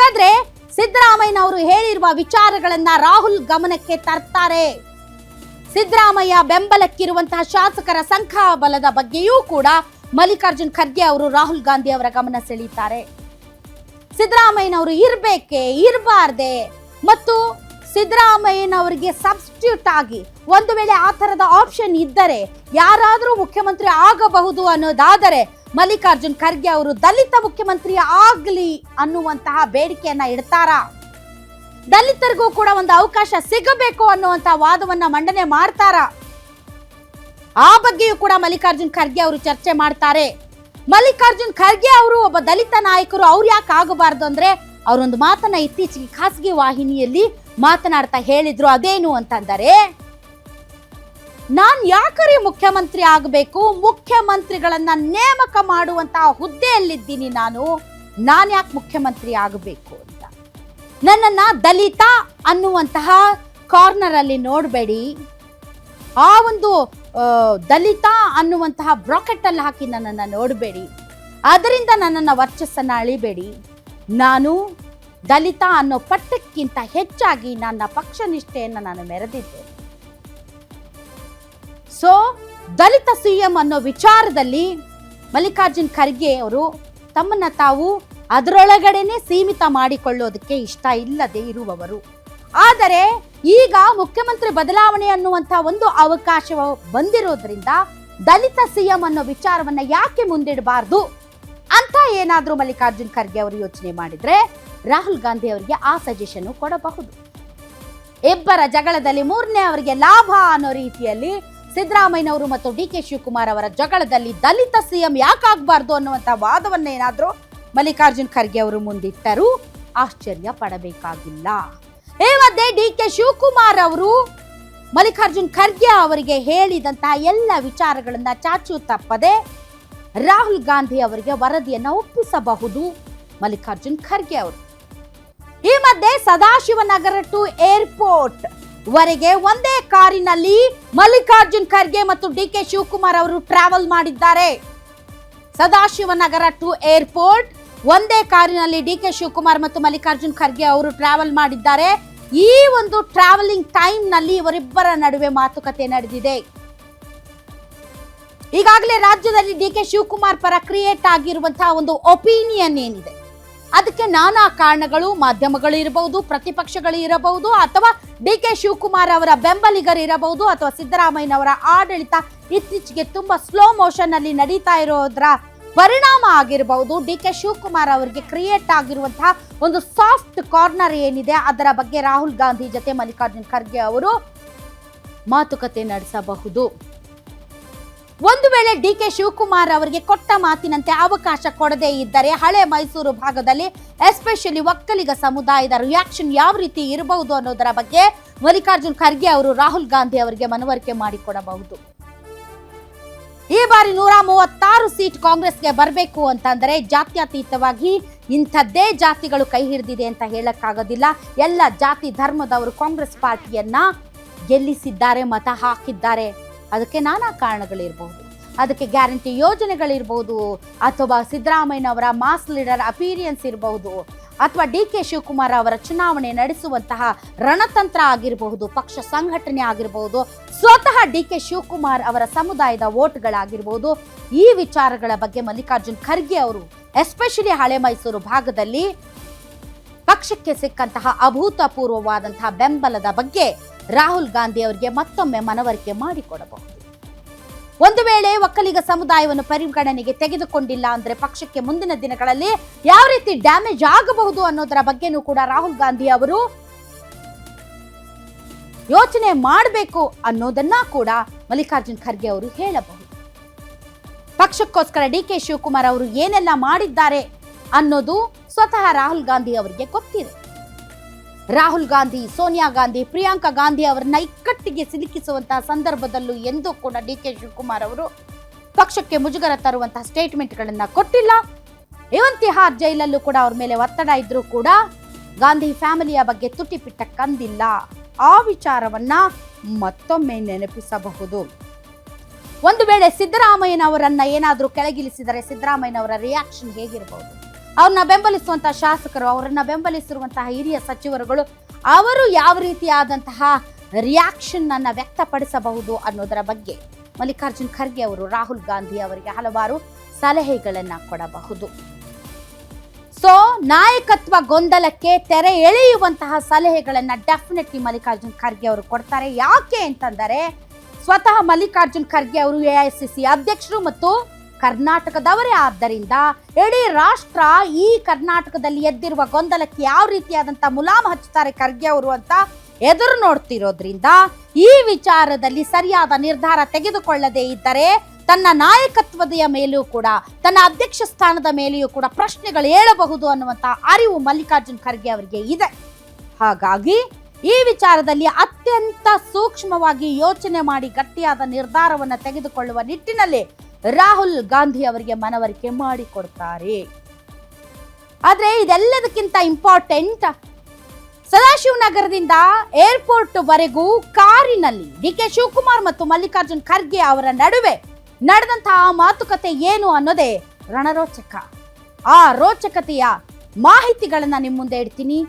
ಹಾಗಾದ್ರೆ ಸಿದ್ದರಾಮಯ್ಯನವರು ಹೇಳಿರುವ ವಿಚಾರಗಳನ್ನ ರಾಹುಲ್ ಗಮನಕ್ಕೆ ತರ್ತಾರೆ. ಸಿದ್ದರಾಮಯ್ಯ ಬೆಂಬಲಕ್ಕಿರುವಂತಹ ಶಾಸಕರ ಸಂಖ್ಯಾಬಲದ ಬಗ್ಗೆಯೂ ಕೂಡ ಮಲ್ಲಿಕಾರ್ಜುನ್ ಖರ್ಗೆ ಅವರು ರಾಹುಲ್ ಗಾಂಧಿ ಅವರ ಗಮನ ಸೆಳೀತಾರೆ. ಸಿದ್ದರಾಮಯ್ಯನವರು ಇರ್ಬೇಕೆ ಇರಬಾರ್ದೆ ಮತ್ತು ಸಿದ್ದರಾಮಯ್ಯನವರಿಗೆ ಸಬ್ಸ್ಟಿಟ್ಯೂಟ್ ಆಗಿ ಒಂದು ವೇಳೆ ಆ ತರದ ಆಪ್ಷನ್ ಇದ್ದರೆ ಯಾರಾದರೂ ಮುಖ್ಯಮಂತ್ರಿ ಆಗಬಹುದು ಅನ್ನೋದಾದರೆ ಮಲ್ಲಿಕಾರ್ಜುನ್ ಖರ್ಗೆ ಅವರು ದಲಿತ ಮುಖ್ಯಮಂತ್ರಿ ಆಗ್ಲಿ ಅನ್ನುವಂತಹ ಬೇಡಿಕೆಯನ್ನ ಇಡ್ತಾರಾ? ದಲಿತರಿಗೂ ಕೂಡ ಒಂದು ಅವಕಾಶ ಸಿಗಬೇಕು ಅನ್ನುವಂತಹ ವಾದವನ್ನ ಮಂಡನೆ ಮಾಡ್ತಾರಾ? ಆ ಬಗ್ಗೆಯೂ ಕೂಡ ಮಲ್ಲಿಕಾರ್ಜುನ್ ಖರ್ಗೆ ಅವರು ಚರ್ಚೆ ಮಾಡ್ತಾರೆ. ಮಲ್ಲಿಕಾರ್ಜುನ್ ಖರ್ಗೆ ಅವರು ಒಬ್ಬ ದಲಿತ ನಾಯಕರು, ಅವ್ರು ಯಾಕೆ ಆಗಬಾರ್ದು ಅಂದ್ರೆ ಅವರೊಂದು ಮಾತನ್ನ ಇತ್ತೀಚೆಗೆ ಖಾಸಗಿ ವಾಹಿನಿಯಲ್ಲಿ ಮಾತನಾಡ್ತಾ ಹೇಳಿದ್ರು. ಅದೇನು ಅಂತಂದರೆ, ನಾನ್ ಯಾಕರಿ ಮುಖ್ಯಮಂತ್ರಿ ಆಗಬೇಕು, ಮುಖ್ಯಮಂತ್ರಿಗಳನ್ನ ನೇಮಕ ಮಾಡುವಂತಹ ಹುದ್ದೆಯಲ್ಲಿದ್ದೀನಿ, ನಾನ್ ಯಾಕೆ ಮುಖ್ಯಮಂತ್ರಿ ಆಗಬೇಕು ಅಂತ. ನನ್ನನ್ನ ದಲಿತ ಅನ್ನುವಂತಹ ಕಾರ್ನರ್ ಅಲ್ಲಿ ನೋಡಬೇಡಿ, ಆ ಒಂದು ದಲಿತ ಅನ್ನುವಂತಹ ಬ್ರಾಕೆಟ್ ಅಲ್ಲಿ ಹಾಕಿ ನನ್ನನ್ನು ನೋಡಬೇಡಿ, ಅದರಿಂದ ನನ್ನನ್ನು ವರ್ಚಸ್ಸನ್ನ ಅಳಿಬೇಡಿ. ನಾನು ದಲಿತ ಅನ್ನೋ ಪಟ್ಟಕ್ಕಿಂತ ಹೆಚ್ಚಾಗಿ ನನ್ನ ಪಕ್ಷ ನಿಷ್ಠೆಯನ್ನು ನಾನು ಮೆರೆದಿದ್ದೇನೆ. ಸೊ ದಲಿತ ಸಿಎಂ ಅನ್ನೋ ವಿಚಾರದಲ್ಲಿ ಮಲ್ಲಿಕಾರ್ಜುನ್ ಖರ್ಗೆ ಅವರು ತಮ್ಮನ್ನ ತಾವು ಅದರೊಳಗಡೆನೆ ಸೀಮಿತ ಮಾಡಿಕೊಳ್ಳೋದಕ್ಕೆ ಇಷ್ಟ ಇಲ್ಲದೆ ಇರುವವರು. ಆದರೆ ಈಗ ಮುಖ್ಯಮಂತ್ರಿ ಬದಲಾವಣೆ ಅನ್ನುವಂತಹ ಒಂದು ಅವಕಾಶ ಬಂದಿರೋದ್ರಿಂದ ದಲಿತ ಸಿಎಂ ಅನ್ನೋ ವಿಚಾರವನ್ನ ಯಾಕೆ ಮುಂದಿಡಬಾರ್ದು ಅಂತ ಏನಾದ್ರೂ ಮಲ್ಲಿಕಾರ್ಜುನ್ ಖರ್ಗೆ ಅವರು ಯೋಚನೆ ಮಾಡಿದ್ರೆ ರಾಹುಲ್ ಗಾಂಧಿ ಅವರಿಗೆ ಆ ಸಜೆಷನ್ ಕೊಡಬಹುದು. ಇಬ್ಬರ ಜಗಳದಲ್ಲಿ ಮೂರನೇ ಅವರಿಗೆ ಲಾಭ ಅನ್ನೋ ರೀತಿಯಲ್ಲಿ ಸಿದ್ದರಾಮಯ್ಯನವರು ಮತ್ತು ಡಿ.ಕೆ. ಶಿವಕುಮಾರ್ ಅವರ ಜಗಳದಲ್ಲಿ ದಲಿತ ಸಿಎಂ ಯಾಕಾಗಬಾರ್ದು ಅನ್ನುವಂತ ವಾದವನ್ನ ಏನಾದ್ರೂ ಮಲ್ಲಿಕಾರ್ಜುನ್ ಖರ್ಗೆ ಅವರು ಮುಂದಿಟ್ಟರೂ ಆಶ್ಚರ್ಯ ಪಡಬೇಕಾಗಿಲ್ಲ. ಈ ಮಧ್ಯೆ ಡಿ.ಕೆ. ಶಿವಕುಮಾರ್ ಅವರು ಮಲ್ಲಿಕಾರ್ಜುನ್ ಖರ್ಗೆ ಅವರಿಗೆ ಹೇಳಿದಂತಹ ಎಲ್ಲ ವಿಚಾರಗಳನ್ನ ಚಾಚು ತಪ್ಪದೆ ರಾಹುಲ್ ಗಾಂಧಿ ಅವರಿಗೆ ವರದಿಯನ್ನ ಒಪ್ಪಿಸಬಹುದು ಮಲ್ಲಿಕಾರ್ಜುನ್ ಖರ್ಗೆ ಅವರು. ಈ ಮಧ್ಯೆ ಸದಾಶಿವನಗರ ಟು ಏರ್ಪೋರ್ಟ್ ವರೆಗೆ ಒಂದೇ ಕಾರಿನಲ್ಲಿ ಮಲ್ಲಿಕಾರ್ಜುನ್ ಖರ್ಗೆ ಮತ್ತು ಡಿ.ಕೆ. ಶಿವಕುಮಾರ್ ಅವರು ಟ್ರಾವೆಲ್ ಮಾಡಿದ್ದಾರೆ. ಸದಾಶಿವನಗರ ಟು ಏರ್ಪೋರ್ಟ್ ಒಂದೇ ಕಾರಿನಲ್ಲಿ ಡಿ.ಕೆ. ಶಿವಕುಮಾರ್ ಮತ್ತು ಮಲ್ಲಿಕಾರ್ಜುನ್ ಖರ್ಗೆ ಅವರು ಟ್ರಾವೆಲ್ ಮಾಡಿದ್ದಾರೆ. ಈ ಒಂದು ಟ್ರಾವೆಲಿಂಗ್ ಟೈಮ್ ನಲ್ಲಿ ಇವರಿಬ್ಬರ ನಡುವೆ ಮಾತುಕತೆ ನಡೆದಿದೆ. ಈಗಾಗಲೇ ರಾಜ್ಯದಲ್ಲಿ ಡಿ.ಕೆ. ಶಿವಕುಮಾರ್ ಪರ ಕ್ರಿಯೇಟ್ ಆಗಿರುವಂತಹ ಒಂದು ಒಪಿನಿಯನ್ ಏನಿದೆ, ಅದಕ್ಕೆ ನಾನಾ ಕಾರಣಗಳು, ಮಾಧ್ಯಮಗಳು ಇರಬಹುದು, ಪ್ರತಿಪಕ್ಷಗಳು ಇರಬಹುದು, ಅಥವಾ ಡಿ.ಕೆ. ಶಿವಕುಮಾರ್ ಅವರ ಬೆಂಬಲಿಗರು ಇರಬಹುದು, ಅಥವಾ ಸಿದ್ದರಾಮಯ್ಯನವರ ಆಡಳಿತ ಇತ್ತೀಚೆಗೆ ತುಂಬಾ ಸ್ಲೋ ಮೋಷನ್ ಅಲ್ಲಿ ನಡೀತಾ ಇರೋದ್ರ ಪರಿಣಾಮ ಆಗಿರಬಹುದು. ಡಿ.ಕೆ. ಶಿವಕುಮಾರ್ ಅವರಿಗೆ ಕ್ರಿಯೇಟ್ ಆಗಿರುವಂತಹ ಒಂದು ಸಾಫ್ಟ್ ಕಾರ್ನರ್ ಏನಿದೆ ಅದರ ಬಗ್ಗೆ ರಾಹುಲ್ ಗಾಂಧಿ ಜೊತೆ ಮಲ್ಲಿಕಾರ್ಜುನ್ ಖರ್ಗೆ ಅವರು ಮಾತುಕತೆ ನಡೆಸಬಹುದು. ಒಂದು ವೇಳೆ ಡಿ.ಕೆ. ಶಿವಕುಮಾರ್ ಅವರಿಗೆ ಕೊಟ್ಟ ಮಾತಿನಂತೆ ಅವಕಾಶ ಕೊಡದೇ ಇದ್ದರೆ ಹಳೆ ಮೈಸೂರು ಭಾಗದಲ್ಲಿ ಎಸ್ಪೆಷಲಿ ಒಕ್ಕಲಿಗ ಸಮುದಾಯದ ರಿಯಾಕ್ಷನ್ ಯಾವ ರೀತಿ ಇರಬಹುದು ಅನ್ನೋದರ ಬಗ್ಗೆ ಮಲ್ಲಿಕಾರ್ಜುನ್ ಖರ್ಗೆ ಅವರು ರಾಹುಲ್ ಗಾಂಧಿ ಅವರಿಗೆ ಮನವರಿಕೆ ಮಾಡಿಕೊಡಬಹುದು. ಈ ಬಾರಿ 136 ಸೀಟ್ ಕಾಂಗ್ರೆಸ್ಗೆ ಬರಬೇಕು ಅಂತಂದ್ರೆ ಜಾತ್ಯತೀತವಾಗಿ ಇಂಥದ್ದೇ ಜಾತಿಗಳು ಕೈ ಹಿಡಿದಿದೆ ಅಂತ ಹೇಳಕ್ಕಾಗೋದಿಲ್ಲ. ಎಲ್ಲ ಜಾತಿ ಧರ್ಮದವರು ಕಾಂಗ್ರೆಸ್ ಪಾರ್ಟಿಯನ್ನ ಗೆಲ್ಲಿಸಿದ್ದಾರೆ, ಮತ ಹಾಕಿದ್ದಾರೆ. ಅದಕ್ಕೆ ನಾನಾ ಕಾರಣಗಳಿರಬಹುದು. ಅದಕ್ಕೆ ಗ್ಯಾರಂಟಿ ಯೋಜನೆಗಳಿರಬಹುದು, ಅಥವಾ ಸಿದ್ದರಾಮಯ್ಯನವರ ಮಾಸ್ ಲೀಡರ್ ಅಪೀರಿಯನ್ಸ್ ಇರಬಹುದು, ಅಥವಾ ಡಿ.ಕೆ. ಶಿವಕುಮಾರ್ ಅವರ ಚುನಾವಣೆ ನಡೆಸುವಂತಹ ರಣತಂತ್ರ ಆಗಿರಬಹುದು, ಪಕ್ಷ ಸಂಘಟನೆ ಆಗಿರಬಹುದು, ಸ್ವತಃ ಡಿ.ಕೆ. ಶಿವಕುಮಾರ್ ಅವರ ಸಮುದಾಯದ ವೋಟ್ಗಳಾಗಿರಬಹುದು. ಈ ವಿಚಾರಗಳ ಬಗ್ಗೆ ಮಲ್ಲಿಕಾರ್ಜುನ್ ಖರ್ಗೆ ಅವರು ಎಸ್ಪೆಷಲಿ ಹಳೆ ಮೈಸೂರು ಭಾಗದಲ್ಲಿ ಪಕ್ಷಕ್ಕೆ ಸಿಕ್ಕಂತಹ ಅಭೂತಪೂರ್ವವಾದಂತಹ ಬೆಂಬಲದ ಬಗ್ಗೆ ರಾಹುಲ್ ಗಾಂಧಿ ಅವರಿಗೆ ಮತ್ತೊಮ್ಮೆ ಮನವರಿಕೆ ಮಾಡಿಕೊಡಬಹುದು. ಒಂದು ವೇಳೆ ಒಕ್ಕಲಿಗ ಸಮುದಾಯವನ್ನು ಪರಿಗಣನೆಗೆ ತೆಗೆದುಕೊಂಡಿಲ್ಲ ಅಂದ್ರೆ ಪಕ್ಷಕ್ಕೆ ಮುಂದಿನ ದಿನಗಳಲ್ಲಿ ಯಾವ ರೀತಿ ಡ್ಯಾಮೇಜ್ ಆಗಬಹುದು ಅನ್ನೋದರ ಬಗ್ಗೆನೂ ಕೂಡ ರಾಹುಲ್ ಗಾಂಧಿ ಅವರು ಯೋಚನೆ ಮಾಡಬೇಕು ಅನ್ನೋದನ್ನ ಕೂಡ ಮಲ್ಲಿಕಾರ್ಜುನ್ ಖರ್ಗೆ ಅವರು ಹೇಳಬಹುದು. ಪಕ್ಷಕ್ಕೋಸ್ಕರ ಡಿ.ಕೆ. ಶಿವಕುಮಾರ್ ಅವರು ಏನೆಲ್ಲ ಮಾಡಿದ್ದಾರೆ ಅನ್ನೋದು ಸ್ವತಃ ರಾಹುಲ್ ಗಾಂಧಿ ಅವರಿಗೆ ಗೊತ್ತಿದೆ. ರಾಹುಲ್ ಗಾಂಧಿ, ಸೋನಿಯಾ ಗಾಂಧಿ, ಪ್ರಿಯಾಂಕಾ ಗಾಂಧಿ ಅವರನ್ನ ಇಕ್ಕಟ್ಟಿಗೆ ಸಿಲುಕಿಸುವಂತಹ ಸಂದರ್ಭದಲ್ಲೂ ಎಂದೂ ಕೂಡ ಡಿ.ಕೆ. ಶಿವಕುಮಾರ್ ಅವರು ಪಕ್ಷಕ್ಕೆ ಮುಜುಗರ ತರುವಂತಹ ಸ್ಟೇಟ್ಮೆಂಟ್ ಗಳನ್ನ ಕೊಟ್ಟಿಲ್ಲ. ಇವನ್ ತಿಹಾರ್ ಜೈಲಲ್ಲೂ ಕೂಡ ಅವ್ರ ಮೇಲೆ ಒತ್ತಡ ಇದ್ರೂ ಕೂಡ ಗಾಂಧಿ ಫ್ಯಾಮಿಲಿಯ ಬಗ್ಗೆ ತುಟಿಪಿಟ್ಟ ಕಂದಿಲ್ಲ. ಆ ವಿಚಾರವನ್ನ ಮತ್ತೊಮ್ಮೆ ನೆನಪಿಸಬಹುದು. ಒಂದು ವೇಳೆ ಸಿದ್ದರಾಮಯ್ಯನವರನ್ನ ಏನಾದ್ರೂ ಕೆಳಗಿಳಿಸಿದರೆ ಸಿದ್ದರಾಮಯ್ಯನವರ ರಿಯಾಕ್ಷನ್ ಹೇಗಿರಬಹುದು ಅವ್ರನ್ನ ಬೆಂಬಲಿಸುವಂತಹ ಶಾಸಕರು, ಅವರನ್ನ ಬೆಂಬಲಿಸಿರುವಂತಹ ಹಿರಿಯ ಸಚಿವರುಗಳು, ಅವರು ಯಾವ ರೀತಿಯಾದಂತಹ ರಿಯಾಕ್ಷನ್ ಅನ್ನ ವ್ಯಕ್ತಪಡಿಸಬಹುದು ಅನ್ನೋದರ ಬಗ್ಗೆ ಮಲ್ಲಿಕಾರ್ಜುನ್ ಖರ್ಗೆ ಅವರು ರಾಹುಲ್ ಗಾಂಧಿ ಅವರಿಗೆ ಹಲವಾರು ಸಲಹೆಗಳನ್ನ ಕೊಡಬಹುದು. ಸೊ ನಾಯಕತ್ವ ಗೊಂದಲಕ್ಕೆ ತೆರೆ ಎಳೆಯುವಂತಹ ಸಲಹೆಗಳನ್ನ ಡೆಫಿನೆಟ್ಲಿ ಮಲ್ಲಿಕಾರ್ಜುನ್ ಖರ್ಗೆ ಅವರು ಕೊಡ್ತಾರೆ. ಯಾಕೆ ಅಂತಂದರೆ ಸ್ವತಃ ಮಲ್ಲಿಕಾರ್ಜುನ್ ಖರ್ಗೆ ಅವರು ಎಐಸಿಸಿ ಅಧ್ಯಕ್ಷರು ಮತ್ತು ಕರ್ನಾಟಕದವರೇ ಆದ್ದರಿಂದ ಇಡೀ ರಾಷ್ಟ್ರ ಈ ಕರ್ನಾಟಕದಲ್ಲಿ ಎದ್ದಿರುವ ಗೊಂದಲಕ್ಕೆ ಯಾವ ರೀತಿಯಾದಂತಹ ಮುಲಾಮು ಹಚ್ಚುತ್ತಾರೆ ಖರ್ಗೆ ಅವರು ಅಂತ ಎದುರು ನೋಡ್ತಿರೋದ್ರಿಂದ ಈ ವಿಚಾರದಲ್ಲಿ ಸರಿಯಾದ ನಿರ್ಧಾರ ತೆಗೆದುಕೊಳ್ಳದೇ ಇದ್ದರೆ ತನ್ನ ನಾಯಕತ್ವದ ಮೇಲೆಯೂ ಕೂಡ, ತನ್ನ ಅಧ್ಯಕ್ಷ ಸ್ಥಾನದ ಮೇಲೆಯೂ ಕೂಡ ಪ್ರಶ್ನೆಗಳು ಏಳಬಹುದು ಅನ್ನುವಂತ ಅರಿವು ಮಲ್ಲಿಕಾರ್ಜುನ್ ಖರ್ಗೆ ಅವರಿಗೆ ಇದೆ. ಹಾಗಾಗಿ ಈ ವಿಚಾರದಲ್ಲಿ ಅತ್ಯಂತ ಸೂಕ್ಷ್ಮವಾಗಿ ಯೋಚನೆ ಮಾಡಿ ಗಟ್ಟಿಯಾದ ನಿರ್ಧಾರವನ್ನು ತೆಗೆದುಕೊಳ್ಳುವ ನಿಟ್ಟಿನಲ್ಲಿ ರಾಹುಲ್ ಗಾಂಧಿ ಅವರಿಗೆ ಮನವರಿಕೆ ಮಾಡಿಕೊಡ್ತಾರೆ. ಆದ್ರೆ ಇದೆಲ್ಲದಕ್ಕಿಂತ ಇಂಪಾರ್ಟೆಂಟ್, ಸದಾಶಿವನಗರದಿಂದ ಏರ್ಪೋರ್ಟ್ ವರೆಗೂ ಕಾರಿನಲ್ಲಿ ಡಿಕೆ ಶಿವಕುಮಾರ್ ಮತ್ತು ಮಲ್ಲಿಕಾರ್ಜುನ್ ಖರ್ಗೆ ಅವರ ನಡುವೆ ನಡೆದಂತಹ ಮಾತುಕತೆ ಏನು ಅನ್ನೋದೇ ರಣರೋಚಕ. ಆ ರೋಚಕತೆಯ ಮಾಹಿತಿಗಳನ್ನ ನಿಮ್ಮ ಮುಂದೆ ಇಡ್ತೀನಿ.